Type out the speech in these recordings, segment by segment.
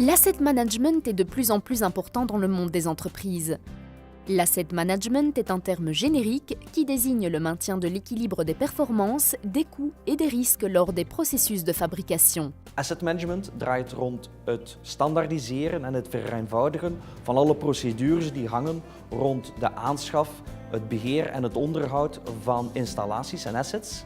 L'asset management est de plus en plus important dans le monde des entreprises. L'asset management est un terme générique qui désigne le maintien de l'équilibre des performances, des coûts et des risques lors des processus de fabrication. Asset management draait rond het standaardiseren en het vereenvoudigen van alle procedures die hangen rond de aanschaf, het beheer en het onderhoud van installaties en assets.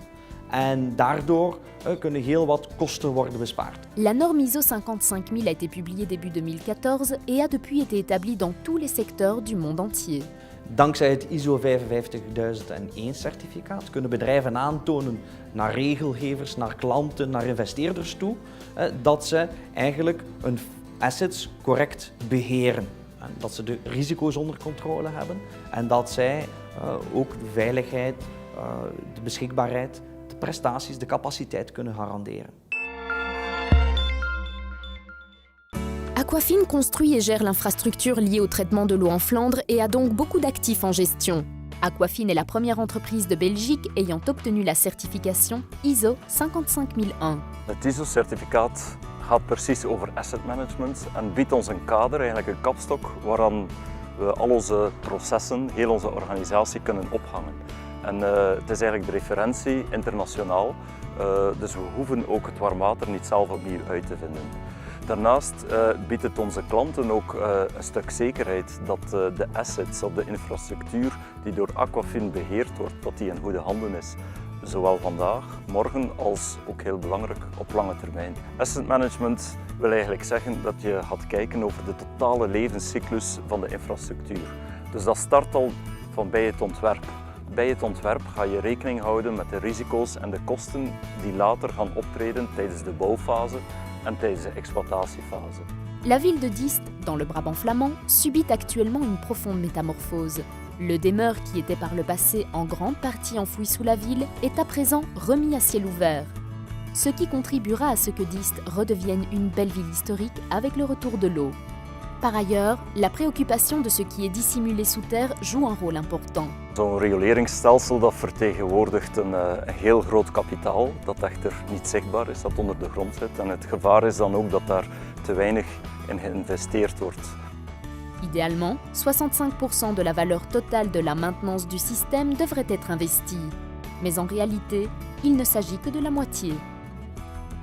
En daardoor kunnen heel wat kosten worden bespaard. La norme ISO 55000 a été publiée début 2014 et a depuis été établie dans tous les secteurs du monde entier. Dankzij het ISO 55001 certificaat kunnen bedrijven aantonen naar regelgevers, naar klanten, naar investeerders toe dat ze eigenlijk hun assets correct beheren. Dat ze de risico's onder controle hebben en dat zij ook de veiligheid, de beschikbaarheid, de prestaties, de capaciteit kunnen garanderen. Aquafin construit et gère l'infrastructure liée au traitement de l'eau en Flandre et a donc beaucoup d'actifs en gestion. Aquafin est la première entreprise de Belgique ayant obtenu la certification ISO 55001. Het ISO-certificaat gaat precies over asset management en biedt ons een kader, eigenlijk een kapstok, waaraan we al onze processen, heel onze organisatie kunnen ophangen. En het is eigenlijk de referentie internationaal, dus we hoeven ook het warm water niet zelf opnieuw uit te vinden. Daarnaast biedt het onze klanten ook een stuk zekerheid dat de assets of de infrastructuur die door Aquafin beheerd wordt, dat die in goede handen is. Zowel vandaag, morgen als ook heel belangrijk op lange termijn. Asset management wil eigenlijk zeggen dat je gaat kijken over de totale levenscyclus van de infrastructuur. Dus dat start al van bij het ontwerp. Bij het ontwerp ga je rekening houden met de risico's en de kosten die later gaan optreden tijdens de bouwfase en tijdens de exploitatiefase. La ville de Diest, dans le Brabant flamand, subit actuellement une profonde métamorphose. Le demeure qui était par le passé en grande partie enfoui sous la ville est à présent remis à ciel ouvert. Ce qui contribuera à ce que Diest redevienne une belle ville historique avec le retour de l'eau. Par ailleurs, la préoccupation de ce qui est dissimulé sous terre joue un rôle important. Zo'n rioleringsstelsel dat vertegenwoordigt een heel groot kapitaal dat echter niet zichtbaar is, dat onder de grond zit. En het gevaar is dan ook dat daar te weinig in geïnvesteerd wordt. Idéalement, 65% de la valeur totale de la maintenance du système devrait être investie. Mais en réalité, il ne s'agit que de la moitié.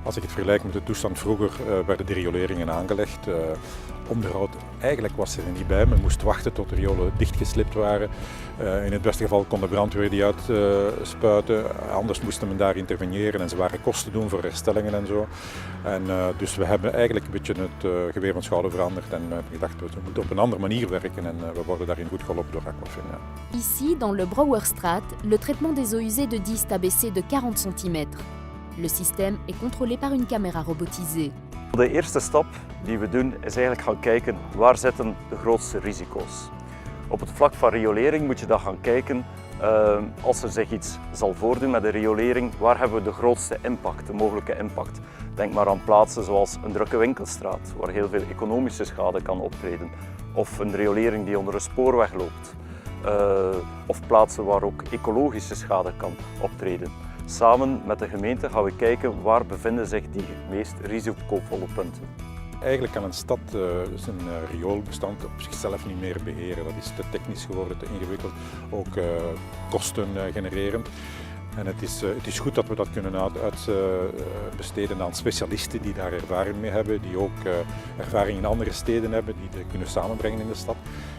Als ik het vergelijk met de toestand vroeger, werden de rioleringen aangelegd. Onderhoud, eigenlijk was er niet bij. Men moest wachten tot de riolen dichtgeslipt waren. In het beste geval kon de brandweer die uitspuiten. Anders moest men daar interveneren en ze waren kosten doen voor herstellingen en zo. En, dus we hebben eigenlijk een beetje het geweer van schouder veranderd en we hebben gedacht we moeten op een andere manier werken en we worden daarin goed geholpen door Aquafin. Ja. Ici, dans le Brouwerstraat, le traitement des eaux usées de Diest a baissé de 40 cm. Le système est contrôlé par une caméra robotisée. De eerste stap die we doen is eigenlijk gaan kijken waar zitten de grootste risico's. Op het vlak van riolering moet je dan gaan kijken als er zich iets zal voordoen met de riolering, waar hebben we de grootste impact, de mogelijke impact. Denk maar aan plaatsen zoals een drukke winkelstraat waar heel veel economische schade kan optreden. Of een riolering die onder een spoorweg loopt. Of plaatsen waar ook ecologische schade kan optreden. Samen met de gemeente gaan we kijken waar bevinden zich die meest risicovolle punten. Eigenlijk kan een stad zijn rioolbestand op zichzelf niet meer beheren. Dat is te technisch geworden, te ingewikkeld, ook kosten genererend. En het is goed dat we dat kunnen uitbesteden aan specialisten die daar ervaring mee hebben, die ook ervaring in andere steden hebben, die dat kunnen samenbrengen in de stad.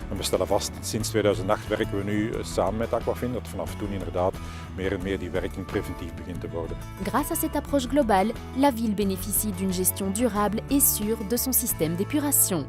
En we stellen vast, sinds 2008 werken we nu samen met Aquafin, dat vanaf toen inderdaad meer en meer die werking preventief begint te worden. Grâce à cette approche globale, la ville bénéficie d'une gestion durable et sûre de son système d'épuration.